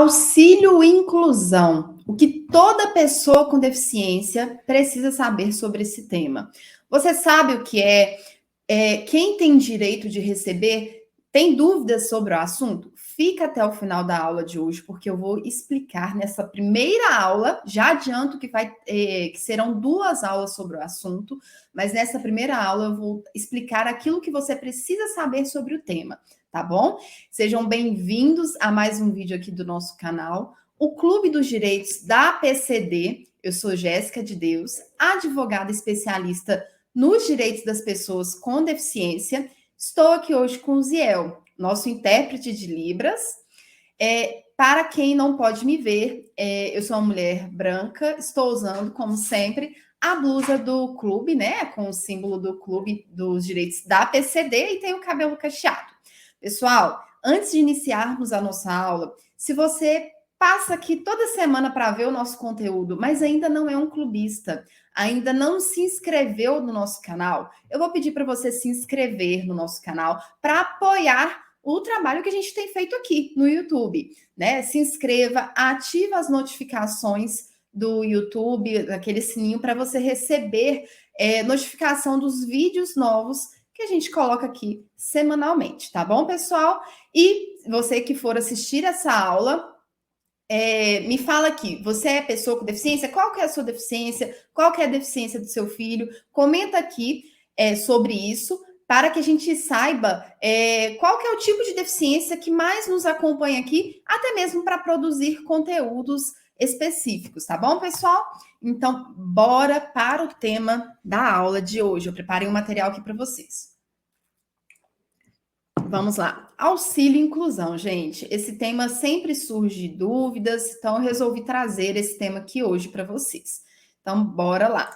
Auxílio inclusão. O que toda pessoa com deficiência precisa saber sobre esse tema. Você sabe o que é? Quem tem direito de receber? Tem dúvidas sobre o assunto? Fica até o final da aula de hoje, porque eu vou explicar nessa primeira aula. Já adianto que serão 2 aulas sobre o assunto, mas nessa primeira aula eu vou explicar aquilo que você precisa saber sobre o tema, tá bom? Sejam bem-vindos a mais um vídeo aqui do nosso canal, o Clube dos Direitos da PCD. Eu sou Jéssica de Deus, advogada especialista nos direitos das pessoas com deficiência. Estou aqui hoje com o Ziel, nosso intérprete de Libras. Para quem não pode me ver, eu sou uma mulher branca, estou usando, como sempre, a blusa do clube, né? Com o símbolo do Clube dos Direitos da PCD e tenho o cabelo cacheado. Pessoal, antes de iniciarmos a nossa aula, se você passa aqui toda semana para ver o nosso conteúdo, mas ainda não é um clubista, ainda não se inscreveu no nosso canal, eu vou pedir para você se inscrever no nosso canal para apoiar o trabalho que a gente tem feito aqui no YouTube, né? Se inscreva, ativa as notificações do YouTube, aquele sininho para você receber notificação dos vídeos novos que a gente coloca aqui semanalmente, tá bom, pessoal? E você que for assistir essa aula, me fala aqui, você é pessoa com deficiência? Qual que é a sua deficiência? Qual que é a deficiência do seu filho? Comenta aqui sobre isso, para que a gente saiba qual que é o tipo de deficiência que mais nos acompanha aqui, até mesmo para produzir conteúdos específicos, tá bom, pessoal? Então, bora para o tema da aula de hoje. Eu preparei um material aqui para vocês. Vamos lá. Auxílio e inclusão, gente. Esse tema sempre surge dúvidas, então eu resolvi trazer esse tema aqui hoje para vocês. Então, bora lá.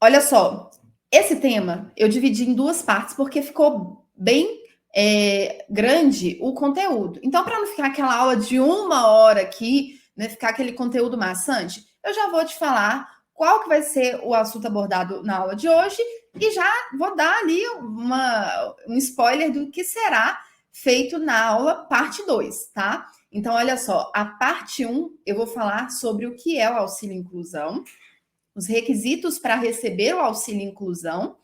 Olha só, esse tema eu dividi em 2 partes porque ficou bem grande o conteúdo. Então, para não ficar aquela aula de 1 hora aqui, né, ficar aquele conteúdo maçante, eu já vou te falar qual que vai ser o assunto abordado na aula de hoje e já vou dar ali um spoiler do que será feito na aula parte 2, tá? Então, olha só, a parte 1 eu vou falar sobre o que é o auxílio inclusão, os requisitos para receber o auxílio inclusão,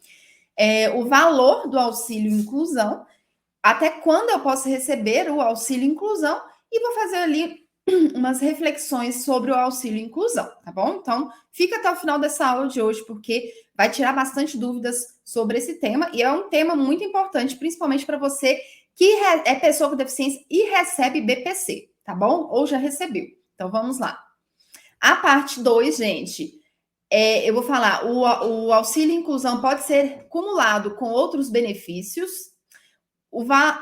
o valor do auxílio inclusão, até quando eu posso receber o auxílio inclusão, e vou fazer ali umas reflexões sobre o auxílio inclusão, tá bom? Então, fica até o final dessa aula de hoje, porque vai tirar bastante dúvidas sobre esse tema, e é um tema muito importante, principalmente para você que é pessoa com deficiência e recebe BPC, tá bom? Ou já recebeu. Então, vamos lá. A parte 2, gente, eu vou falar, o auxílio inclusão pode ser cumulado com outros benefícios.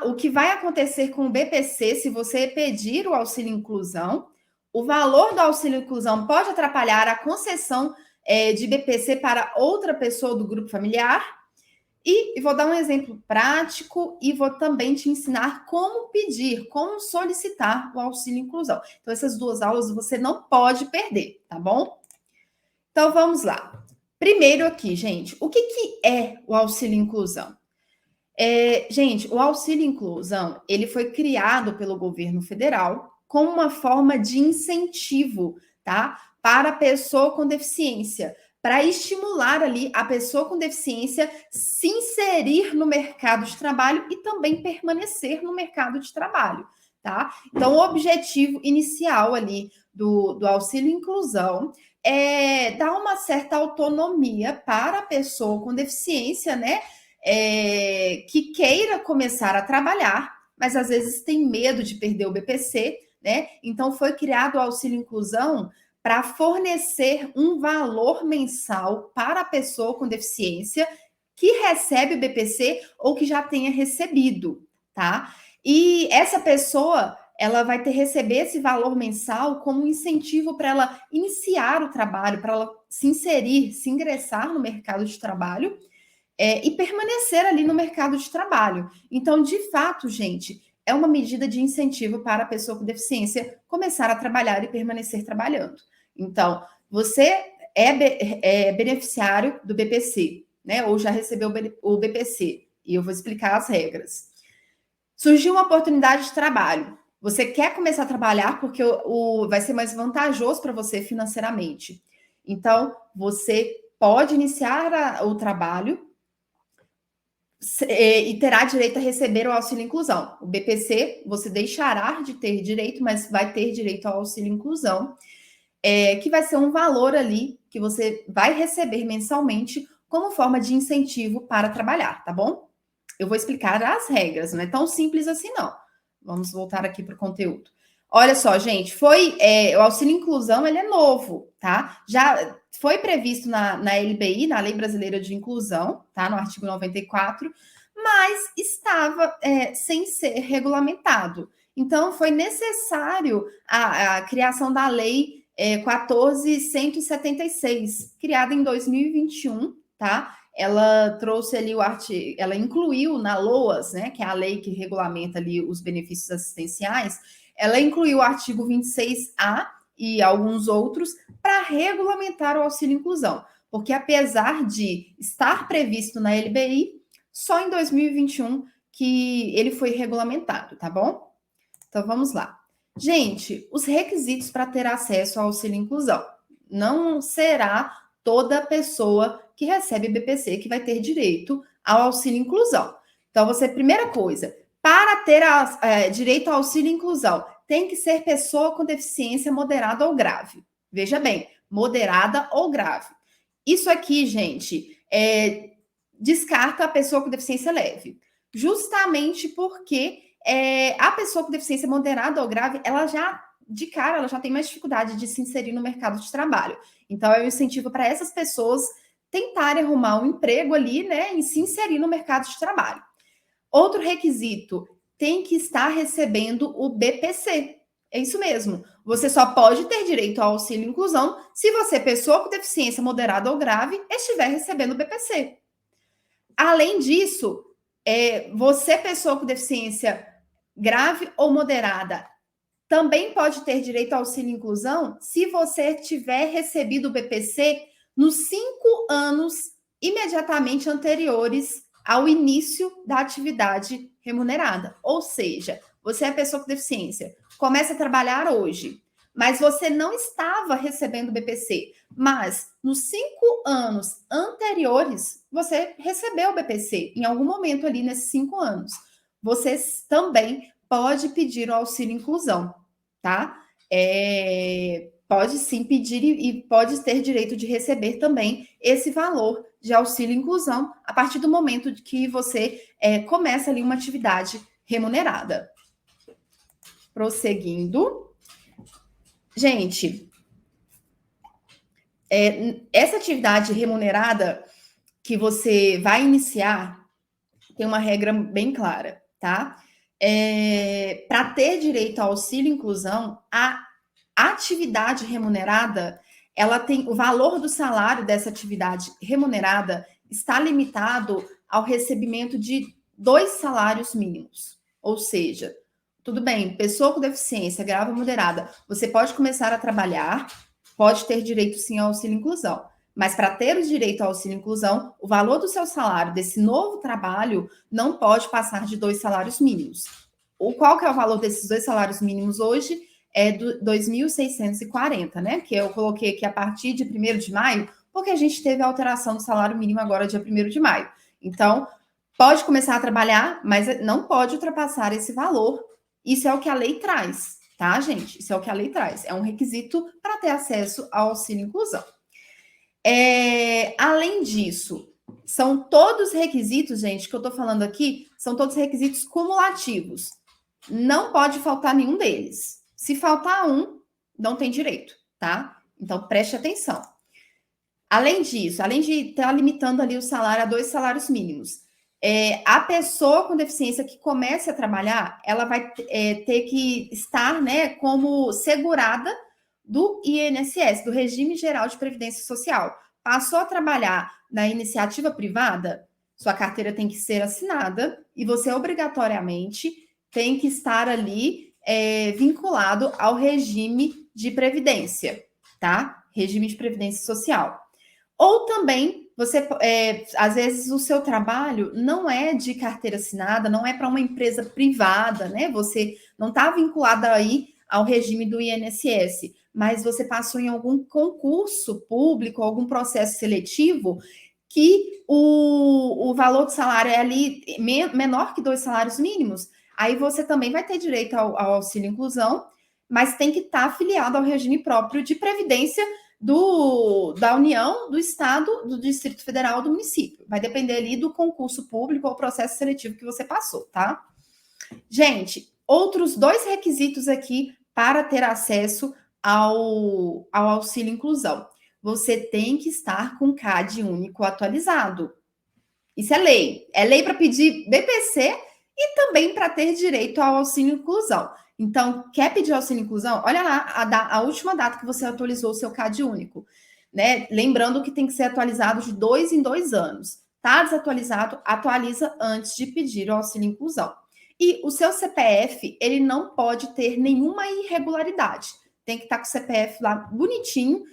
O que vai acontecer com o BPC se você pedir o auxílio inclusão? O valor do auxílio inclusão pode atrapalhar a concessão de BPC para outra pessoa do grupo familiar? E vou dar um exemplo prático e vou também te ensinar como pedir, como solicitar o auxílio inclusão. Então, essas 2 aulas você não pode perder, tá bom? Então, vamos lá. Primeiro aqui, gente, o que é o auxílio inclusão? Gente, o auxílio inclusão, ele foi criado pelo governo federal como uma forma de incentivo, tá? Para a pessoa com deficiência, para estimular ali a pessoa com deficiência se inserir no mercado de trabalho e também permanecer no mercado de trabalho, tá? Então, o objetivo inicial ali do auxílio inclusão é dar uma certa autonomia para a pessoa com deficiência, né? Que queira começar a trabalhar, mas às vezes tem medo de perder o BPC, né? Então foi criado o auxílio inclusão para fornecer um valor mensal para a pessoa com deficiência que recebe o BPC ou que já tenha recebido, tá? E essa pessoa, ela vai receber esse valor mensal como um incentivo para ela iniciar o trabalho, para ela se inserir, se ingressar no mercado de trabalho e permanecer ali no mercado de trabalho. Então, de fato, gente, é uma medida de incentivo para a pessoa com deficiência começar a trabalhar e permanecer trabalhando. Então, você é beneficiário do BPC, né? Ou já recebeu o BPC, e eu vou explicar as regras. Surgiu uma oportunidade de trabalho. Você quer começar a trabalhar porque vai ser mais vantajoso para você financeiramente. Então, você pode iniciar o trabalho e terá direito a receber o auxílio inclusão. O BPC, você deixará de ter direito, mas vai ter direito ao auxílio inclusão, que vai ser um valor ali que você vai receber mensalmente como forma de incentivo para trabalhar, tá bom? Eu vou explicar as regras, não é tão simples assim, não. Vamos voltar aqui para o conteúdo. Olha só, gente, o auxílio inclusão, ele é novo, tá? Já foi previsto na LBI, na Lei Brasileira de Inclusão, tá? No artigo 94, mas estava sem ser regulamentado. Então, foi necessário a criação da Lei 14.176, criada em 2021, tá? Ela trouxe ali ela incluiu na LOAS, né, que é a lei que regulamenta ali os benefícios assistenciais, ela incluiu o artigo 26A e alguns outros para regulamentar o auxílio inclusão, porque apesar de estar previsto na LBI, só em 2021 que ele foi regulamentado, tá bom? Então vamos lá. Gente, os requisitos para ter acesso ao auxílio inclusão. Não será toda pessoa que recebe BPC que vai ter direito ao auxílio inclusão. Então, primeira coisa, para ter direito ao auxílio inclusão, tem que ser pessoa com deficiência moderada ou grave. Veja bem, moderada ou grave. Isso aqui, gente, descarta a pessoa com deficiência leve. Justamente porque a pessoa com deficiência moderada ou grave, ela já tem mais dificuldade de se inserir no mercado de trabalho. Então, é um incentivo para essas pessoas tentarem arrumar um emprego ali, né, e se inserir no mercado de trabalho. Outro requisito, tem que estar recebendo o BPC. É isso mesmo. Você só pode ter direito ao auxílio inclusão se você, pessoa com deficiência moderada ou grave, estiver recebendo o BPC. Além disso, você, pessoa com deficiência grave ou moderada, também pode ter direito ao auxílio inclusão se você tiver recebido o BPC nos 5 anos imediatamente anteriores ao início da atividade remunerada. Ou seja, você é pessoa com deficiência, começa a trabalhar hoje, mas você não estava recebendo BPC, mas nos 5 anos anteriores, você recebeu o BPC em algum momento ali nesses 5 anos. Você também pode pedir o auxílio inclusão, tá? Pode sim pedir e pode ter direito de receber também esse valor de auxílio inclusão a partir do momento de que você começa ali uma atividade remunerada. Prosseguindo. Gente, essa atividade remunerada que você vai iniciar tem uma regra bem clara, tá? Para ter direito ao auxílio inclusão, a atividade remunerada, ela tem o valor do salário dessa atividade remunerada está limitado ao recebimento de 2 salários mínimos. Ou seja, tudo bem, pessoa com deficiência grave ou moderada, você pode começar a trabalhar, pode ter direito sim ao auxílio inclusão. Mas para ter o direito ao auxílio inclusão, o valor do seu salário desse novo trabalho não pode passar de 2 salários mínimos. Qual que é o valor desses 2 salários mínimos hoje? É do 2.640, né? Que eu coloquei aqui a partir de 1º de maio, porque a gente teve a alteração do salário mínimo agora dia 1º de maio. Então, pode começar a trabalhar, mas não pode ultrapassar esse valor. Isso é o que a lei traz, tá, gente? Isso é o que a lei traz. É um requisito para ter acesso ao auxílio inclusão. Além disso, são todos requisitos, gente, que eu estou falando aqui, são todos requisitos cumulativos. Não pode faltar nenhum deles. Se faltar um, não tem direito, tá? Então, preste atenção. Além disso, além de estar limitando ali o salário a 2 salários mínimos, a pessoa com deficiência que comece a trabalhar, ela vai ter que estar, né, como segurada do INSS, do Regime Geral de Previdência Social. Passou a trabalhar na iniciativa privada, sua carteira tem que ser assinada e você obrigatoriamente tem que estar ali vinculado ao regime de previdência, tá? Regime de previdência social. Ou também, você, às vezes, o seu trabalho não é de carteira assinada, não é para uma empresa privada, né? Você não está vinculada aí ao regime do INSS, mas você passou em algum concurso público, algum processo seletivo, que o valor do salário é ali menor que 2 salários mínimos, aí você também vai ter direito ao auxílio inclusão, mas tem que estar afiliado ao regime próprio de previdência da União, do Estado, do Distrito Federal, do município. Vai depender ali do concurso público ou processo seletivo que você passou, tá? Gente, outros 2 requisitos aqui para ter acesso ao auxílio inclusão. Você tem que estar com CAD único atualizado. Isso é lei. É lei para pedir BPC e também para ter direito ao auxílio inclusão. Então, quer pedir auxílio inclusão? Olha lá a última data que você atualizou o seu CAD único. Né? Lembrando que tem que ser atualizado de 2 em 2 anos. Está desatualizado, atualiza antes de pedir o auxílio inclusão. E o seu CPF, ele não pode ter nenhuma irregularidade. Tem que estar com o CPF lá bonitinho,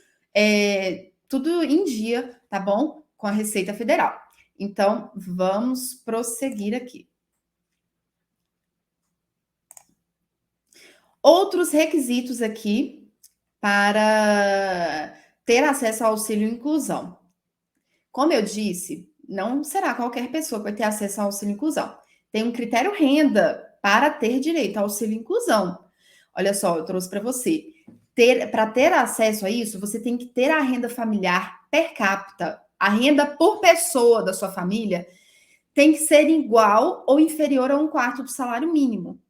tudo em dia, tá bom? Com a Receita Federal. Então, vamos prosseguir aqui. Outros requisitos aqui para ter acesso ao auxílio inclusão. Como eu disse, não será qualquer pessoa que vai ter acesso ao auxílio inclusão. Tem um critério renda para ter direito ao auxílio inclusão. Olha só, eu trouxe para você. Para ter acesso a isso, você tem que ter a renda familiar per capita. A renda por pessoa da sua família tem que ser igual ou inferior a 1/4 do salário mínimo,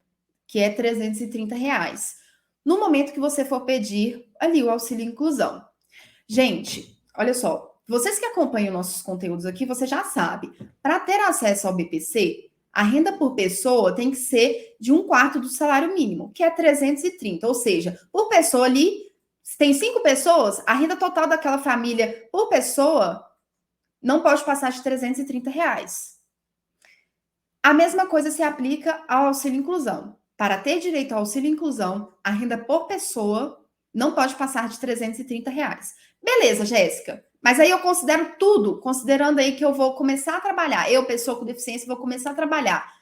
que é R$330. No momento que você for pedir ali o auxílio inclusão. Gente, olha só, vocês que acompanham nossos conteúdos aqui, você já sabe, para ter acesso ao BPC, a renda por pessoa tem que ser de 1/4 do salário mínimo, que é 330, ou seja, por pessoa ali, se tem 5 pessoas, a renda total daquela família por pessoa não pode passar de R$330. A mesma coisa se aplica ao auxílio inclusão. Para ter direito ao auxílio inclusão, a renda por pessoa não pode passar de R$330. Beleza, Jéssica. Mas aí eu considero tudo, considerando aí que eu vou começar a trabalhar. Eu, pessoa com deficiência, vou começar a trabalhar.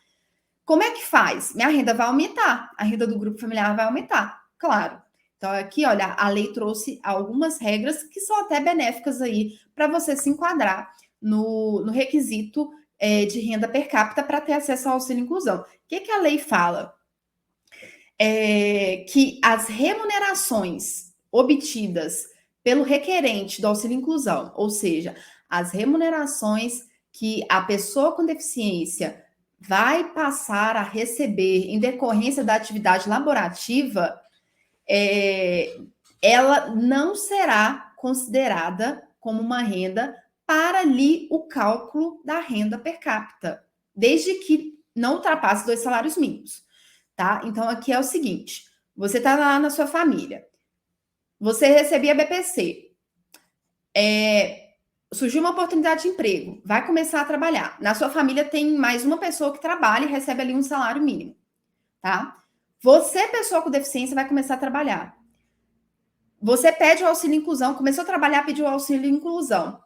Como é que faz? Minha renda vai aumentar. A renda do grupo familiar vai aumentar. Claro. Então, aqui, olha, a lei trouxe algumas regras que são até benéficas aí para você se enquadrar no requisito de renda per capita para ter acesso ao auxílio inclusão. O que a lei fala? Que as remunerações obtidas pelo requerente do auxílio inclusão, ou seja, as remunerações que a pessoa com deficiência vai passar a receber em decorrência da atividade laborativa, ela não será considerada como uma renda para ali o cálculo da renda per capita, desde que não ultrapasse 2 salários mínimos, tá? Então, aqui é o seguinte, você está lá na sua família, você recebia BPC, surgiu uma oportunidade de emprego, vai começar a trabalhar. Na sua família tem mais uma pessoa que trabalha e recebe ali um salário mínimo, tá? Você, pessoa com deficiência, vai começar a trabalhar. Você pede o auxílio inclusão, começou a trabalhar, pediu o auxílio inclusão.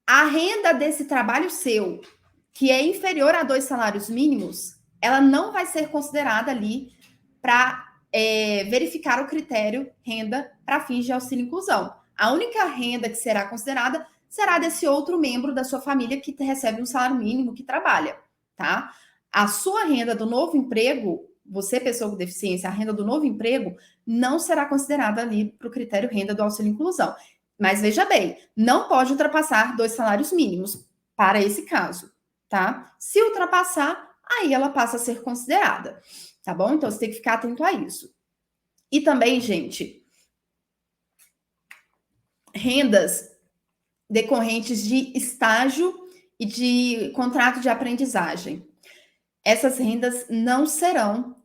A renda desse trabalho seu, que é inferior a 2 salários mínimos, ela não vai ser considerada ali para verificar o critério renda para fins de auxílio inclusão. A única renda que será considerada será desse outro membro da sua família que recebe um salário mínimo, que trabalha, tá? A sua renda do novo emprego, você, pessoa com deficiência, a renda do novo emprego não será considerada ali para o critério renda do auxílio inclusão. Mas veja bem, não pode ultrapassar 2 salários mínimos para esse caso, tá? Se ultrapassar, aí ela passa a ser considerada, tá bom? Então, você tem que ficar atento a isso. E também, gente, rendas decorrentes de estágio e de contrato de aprendizagem. Essas rendas não serão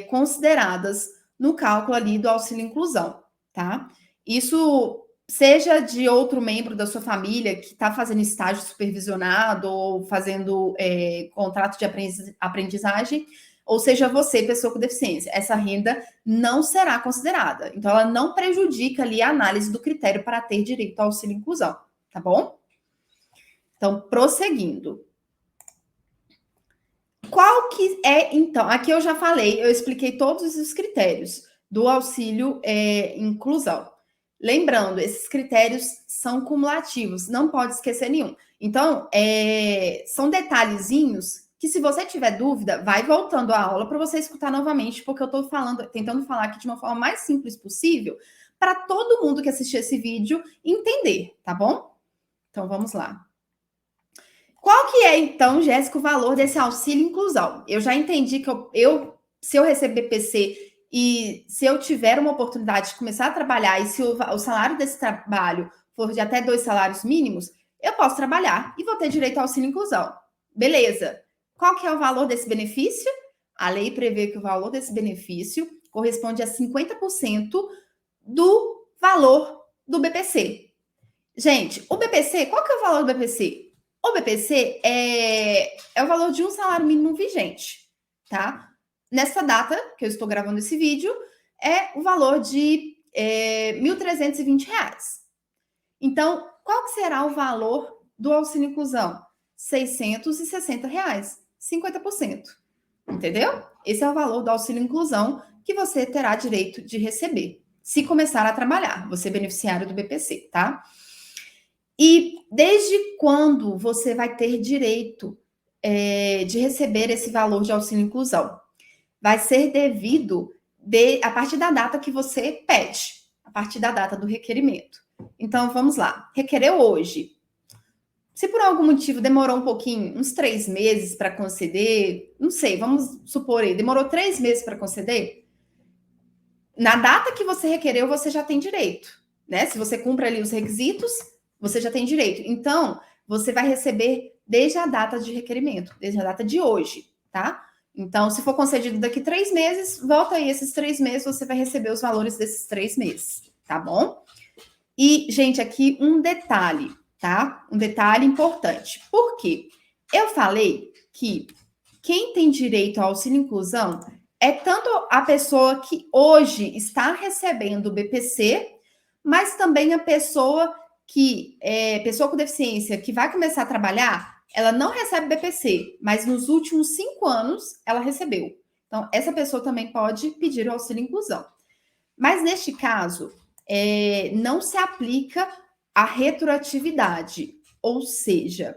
consideradas no cálculo ali do auxílio inclusão, tá? Isso seja de outro membro da sua família que está fazendo estágio supervisionado ou fazendo contrato de aprendizagem, ou seja, você, pessoa com deficiência. Essa renda não será considerada. Então, ela não prejudica ali a análise do critério para ter direito ao auxílio inclusão, tá bom? Então, prosseguindo. Qual que é, então, aqui eu já falei, eu expliquei todos os critérios do auxílio inclusão. Lembrando, esses critérios são cumulativos, não pode esquecer nenhum. Então, são detalhezinhos que, se você tiver dúvida, vai voltando à aula para você escutar novamente, porque eu estou tentando falar aqui de uma forma mais simples possível, para todo mundo que assistir esse vídeo entender, tá bom? Então, vamos lá. Qual que é, então, Jéssica, o valor desse auxílio inclusão? Eu já entendi que se eu receber BPC e se eu tiver uma oportunidade de começar a trabalhar e se o salário desse trabalho for de até 2 salários mínimos, eu posso trabalhar e vou ter direito ao auxílio inclusão. Beleza. Qual que é o valor desse benefício? A lei prevê que o valor desse benefício corresponde a 50% do valor do BPC. Gente, o BPC, qual que é o valor do BPC? O BPC é o valor de um salário mínimo vigente, tá? Nessa data que eu estou gravando esse vídeo, é o valor de R$ 1.320. Então, qual que será o valor do auxílio inclusão? R$ 660, 50%. Entendeu? Esse é o valor do auxílio inclusão que você terá direito de receber, se começar a trabalhar, você é beneficiário do BPC, tá? E desde quando você vai ter direito de receber esse valor de auxílio inclusão? Vai ser devido a partir da data que você pede, a partir da data do requerimento. Então, vamos lá. Requereu hoje. Se por algum motivo demorou um pouquinho, uns 3 meses para conceder, não sei, vamos supor aí, demorou 3 meses para conceder, na data que você requereu, você já tem direito, né? Se você cumpre ali os requisitos, você já tem direito. Então, você vai receber desde a data de requerimento, desde a data de hoje, tá? Então, se for concedido daqui 3 meses, volta aí esses 3 meses, você vai receber os valores desses 3 meses, tá bom? E, gente, aqui um detalhe, tá? Um detalhe importante. Por quê? Eu falei que quem tem direito ao auxílio inclusão é tanto a pessoa que hoje está recebendo o BPC, mas também a pessoa pessoa com deficiência que vai começar a trabalhar, ela não recebe BPC, mas nos últimos 5 anos ela recebeu. Então, essa pessoa também pode pedir o auxílio inclusão. Mas neste caso, não se aplica a retroatividade, ou seja,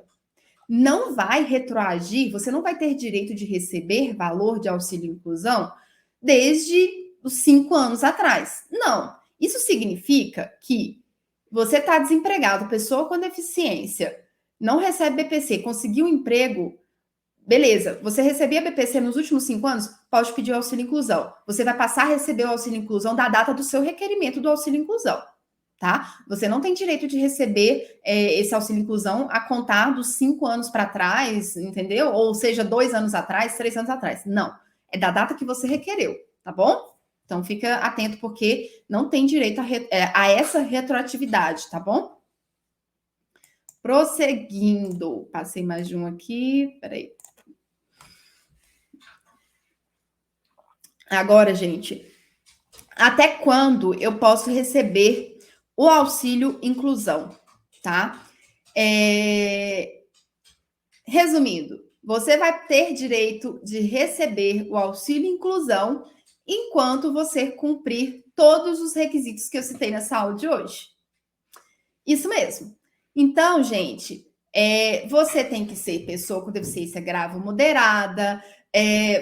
não vai retroagir, você não vai ter direito de receber valor de auxílio inclusão desde os 5 anos atrás. Não. Isso significa que você está desempregado, pessoa com deficiência, não recebe BPC, conseguiu um emprego, beleza. Você recebia BPC nos últimos 5 anos, pode pedir o auxílio inclusão. Você vai passar a receber o auxílio inclusão da data do seu requerimento do auxílio inclusão, tá? Você não tem direito de receber esse auxílio inclusão a contar dos 5 anos para trás, entendeu? Ou seja, 2 anos atrás, 3 anos atrás. Não. É da data que você requereu, tá bom? Então, fica atento, porque não tem direito a essa retroatividade, tá bom? Prosseguindo. Passei mais de um aqui. Peraí. Agora, gente, até quando eu posso receber o auxílio inclusão, tá? Resumindo, você vai ter direito de receber o auxílio inclusão enquanto você cumprir todos os requisitos que eu citei nessa aula de hoje. Isso mesmo. Então, gente, você tem que ser pessoa com deficiência grave ou moderada,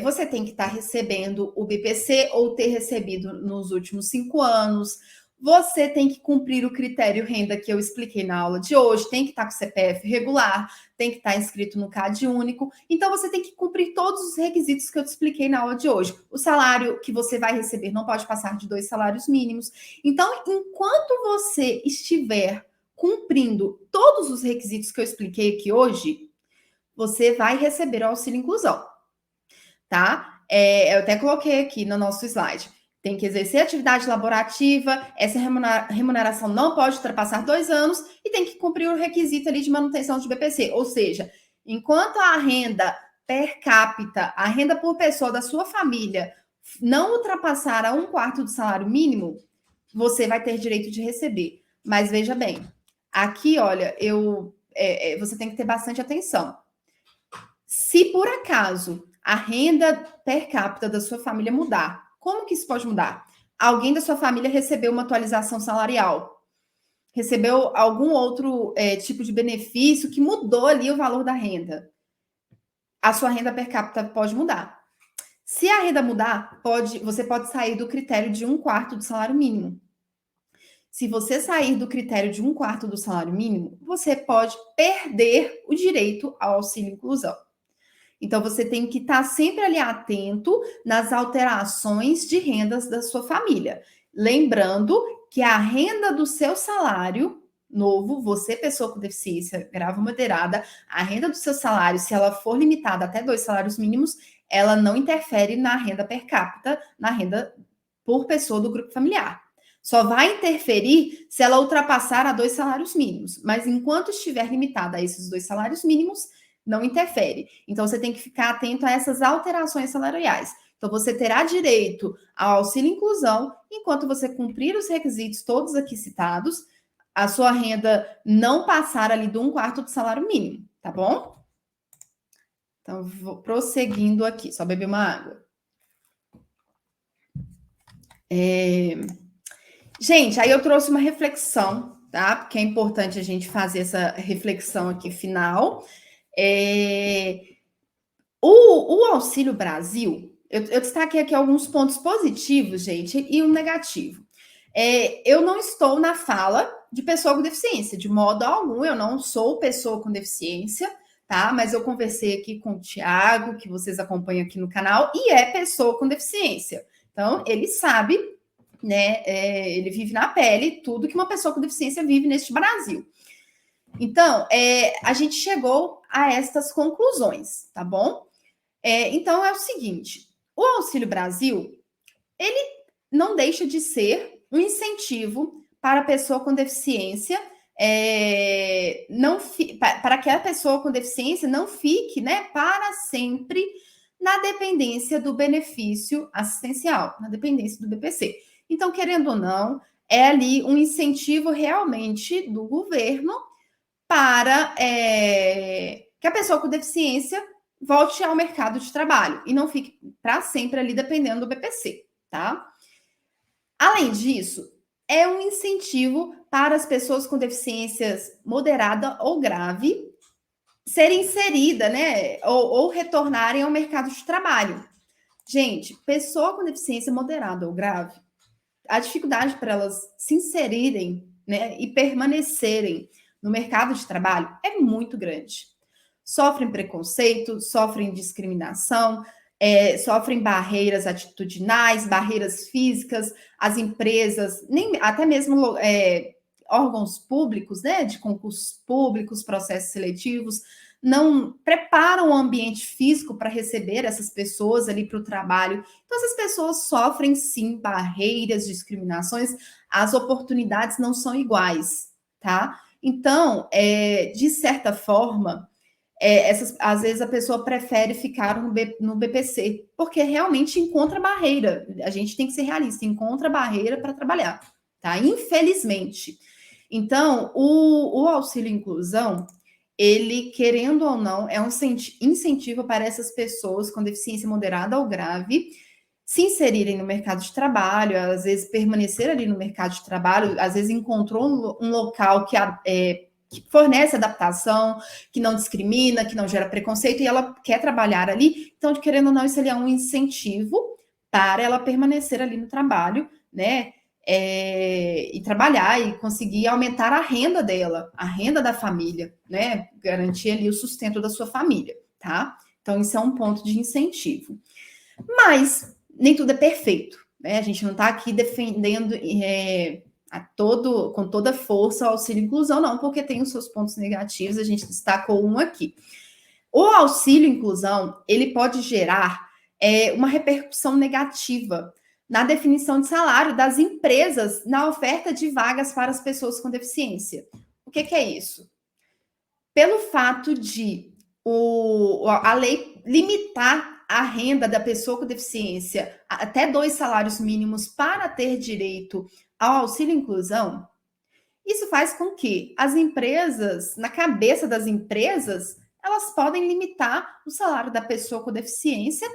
você tem que estar recebendo o BPC ou ter recebido nos últimos 5 anos, você tem que cumprir o critério renda que eu expliquei na aula de hoje, tem que estar com CPF regular, tem que estar inscrito no CAD único. Então, você tem que cumprir todos os requisitos que eu te expliquei na aula de hoje. O salário que você vai receber não pode passar de 2 salários mínimos. Então, enquanto você estiver cumprindo todos os requisitos que eu expliquei aqui hoje, você vai receber o auxílio inclusão, tá? Eu até coloquei aqui no nosso slide. Tem que exercer atividade laborativa, essa remuneração não pode ultrapassar 2 anos e tem que cumprir o requisito ali de manutenção de BPC. Ou seja, enquanto a renda per capita, a renda por pessoa da sua família não ultrapassar a 1/4 do salário mínimo, você vai ter direito de receber. Mas veja bem, Aqui, olha, você tem que ter bastante atenção. Se por acaso a renda per capita da sua família mudar, como que isso pode mudar? Alguém da sua família recebeu uma atualização salarial, recebeu algum outro tipo de benefício que mudou ali o valor da renda. A sua renda per capita pode mudar. Se a renda mudar, você pode sair do critério de 1/4 do salário mínimo. Se você sair do critério de 1/4 do salário mínimo, você pode perder o direito ao auxílio inclusão. Então, você tem que estar sempre ali atento nas alterações de rendas da sua família. Lembrando que a renda do seu salário novo, você, pessoa com deficiência grave ou moderada, a renda do seu salário, se ela for limitada até 2 salários mínimos, ela não interfere na renda per capita, na renda por pessoa do grupo familiar. Só vai interferir se ela ultrapassar a 2 salários mínimos. Mas enquanto estiver limitada a esses 2 salários mínimos, não interfere. Então, você tem que ficar atento a essas alterações salariais. Então, você terá direito ao auxílio inclusão enquanto você cumprir os requisitos todos aqui citados, a sua renda não passar ali do 1/4 do salário mínimo, tá bom? Então, vou prosseguindo aqui, só beber uma água. Gente, aí eu trouxe uma reflexão, tá? Porque é importante a gente fazer essa reflexão aqui final. O Auxílio Brasil, eu destaquei aqui alguns pontos positivos, gente, e um negativo. Eu não estou na fala de pessoa com deficiência, de modo algum, eu não sou pessoa com deficiência, tá? Mas eu conversei aqui com o Tiago, que vocês acompanham aqui no canal, e é pessoa com deficiência. Então, ele sabe, né? Ele vive na pele tudo que uma pessoa com deficiência vive neste Brasil. Então, a gente chegou a estas conclusões, tá bom? Então, é o seguinte, o Auxílio Brasil, ele não deixa de ser um incentivo para a pessoa com deficiência, para que a pessoa com deficiência não fique, né, para sempre na dependência do benefício assistencial, na dependência do BPC. Então, querendo ou não, é ali um incentivo realmente do governo para que a pessoa com deficiência volte ao mercado de trabalho e não fique para sempre ali dependendo do BPC, tá? Além disso, é um incentivo para as pessoas com deficiências moderada ou grave serem inseridas, né, ou retornarem ao mercado de trabalho. Gente, pessoa com deficiência moderada ou grave, a dificuldade para elas se inserirem, né, e permanecerem no mercado de trabalho é muito grande. Sofrem preconceito, sofrem discriminação, sofrem barreiras atitudinais, barreiras físicas, as empresas, até mesmo órgãos públicos, né, de concursos públicos, processos seletivos, não preparam o ambiente físico para receber essas pessoas ali para o trabalho. Então, essas pessoas sofrem, sim, barreiras, discriminações, as oportunidades não são iguais, tá? Então, de certa forma, às vezes a pessoa prefere ficar no BPC, porque realmente encontra barreira. A gente tem que ser realista, encontra barreira para trabalhar, tá? Infelizmente. Então, o auxílio inclusão, ele, querendo ou não, é um incentivo para essas pessoas com deficiência moderada ou grave se inserirem no mercado de trabalho, às vezes permanecer ali no mercado de trabalho, às vezes encontrou um local que fornece adaptação, que não discrimina, que não gera preconceito, e ela quer trabalhar ali. Então, querendo ou não, isso ali é um incentivo para ela permanecer ali no trabalho, né? E trabalhar e conseguir aumentar a renda dela, a renda da família, né? Garantir ali o sustento da sua família, tá? Então, isso é um ponto de incentivo. Mas nem tudo é perfeito, né? A gente não está aqui defendendo com toda força o auxílio inclusão, não, porque tem os seus pontos negativos, a gente destacou um aqui. O auxílio inclusão, ele pode gerar uma repercussão negativa na definição de salário das empresas na oferta de vagas para as pessoas com deficiência. O que é isso? Pelo fato de a lei limitar a renda da pessoa com deficiência até 2 salários mínimos para ter direito ao auxílio inclusão, Isso faz com que as empresas, na cabeça das empresas, elas podem limitar o salário da pessoa com deficiência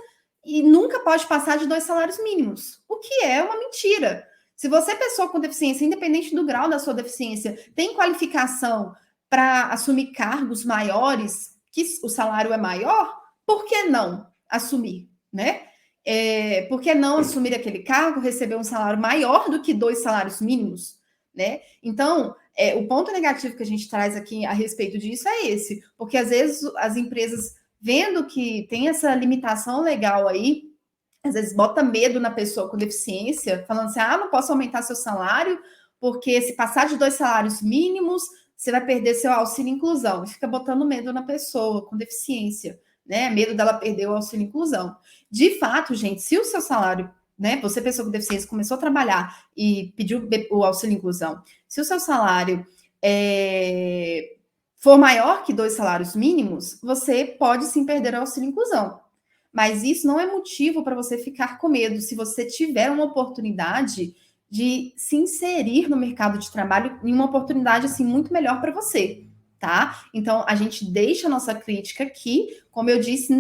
e nunca pode passar de 2 salários mínimos, o que é uma mentira. Se você, pessoa com deficiência, independente do grau da sua deficiência, tem qualificação para assumir cargos maiores, que o salário é maior, por que não assumir, né? Por que não assumir aquele cargo, receber um salário maior do que 2 salários mínimos, né? Então, o ponto negativo que a gente traz aqui a respeito disso é esse, porque às vezes as empresas, vendo que tem essa limitação legal aí, às vezes bota medo na pessoa com deficiência, falando assim, não posso aumentar seu salário, porque se passar de 2 salários mínimos, você vai perder seu auxílio inclusão. E fica botando medo na pessoa com deficiência, né? Medo dela perder o auxílio inclusão. De fato, gente, se o seu salário, né? Você, pessoa com deficiência, começou a trabalhar e pediu o auxílio inclusão, se o seu salário for maior que 2 salários mínimos, você pode sim perder o auxílio inclusão. Mas isso não é motivo para você ficar com medo. Se você tiver uma oportunidade de se inserir no mercado de trabalho em uma oportunidade assim muito melhor para você, tá? Então a gente deixa a nossa crítica aqui, como eu disse,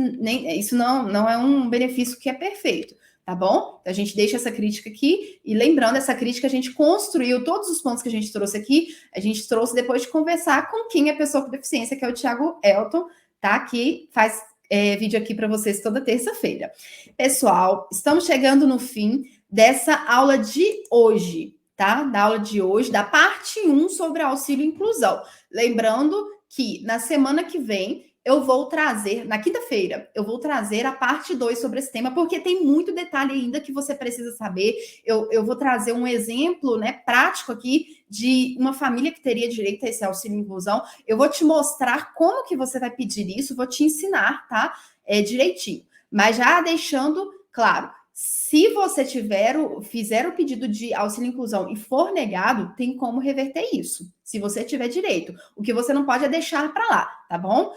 isso não é um benefício que é perfeito, tá bom? A gente deixa essa crítica aqui e lembrando, essa crítica a gente construiu todos os pontos que a gente trouxe aqui, a gente trouxe depois de conversar com quem é pessoa com deficiência, que é o Thiago Elton, tá? Que faz vídeo aqui para vocês toda terça-feira. Pessoal, estamos chegando no fim dessa aula de hoje, tá? Da aula de hoje, da parte 1 sobre auxílio inclusão. Lembrando que na semana que vem eu vou trazer, na quinta-feira, eu vou trazer a parte 2 sobre esse tema, porque tem muito detalhe ainda que você precisa saber. Eu vou trazer um exemplo, né, prático aqui de uma família que teria direito a esse auxílio inclusão. Eu vou te mostrar como que você vai pedir isso, vou te ensinar, tá? Direitinho. Mas já deixando claro, se você fizer o pedido de auxílio inclusão e for negado, tem como reverter isso, se você tiver direito. O que você não pode é deixar para lá, tá bom?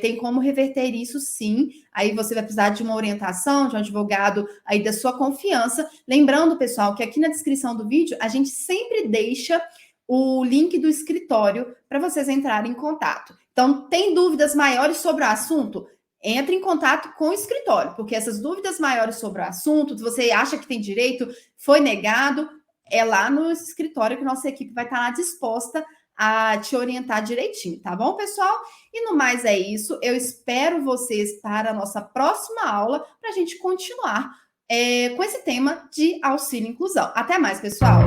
Tem como reverter isso sim. Aí você vai precisar de uma orientação, de um advogado aí da sua confiança. Lembrando, pessoal, que aqui na descrição do vídeo a gente sempre deixa o link do escritório para vocês entrarem em contato. Então, tem dúvidas maiores sobre o assunto? Entre em contato com o escritório, porque essas dúvidas maiores sobre o assunto, se você acha que tem direito, foi negado, é lá no escritório que nossa equipe vai estar lá disposta a te orientar direitinho, tá bom, pessoal? E no mais é isso, eu espero vocês para a nossa próxima aula, para a gente continuar com esse tema de auxílio inclusão. Até mais, pessoal!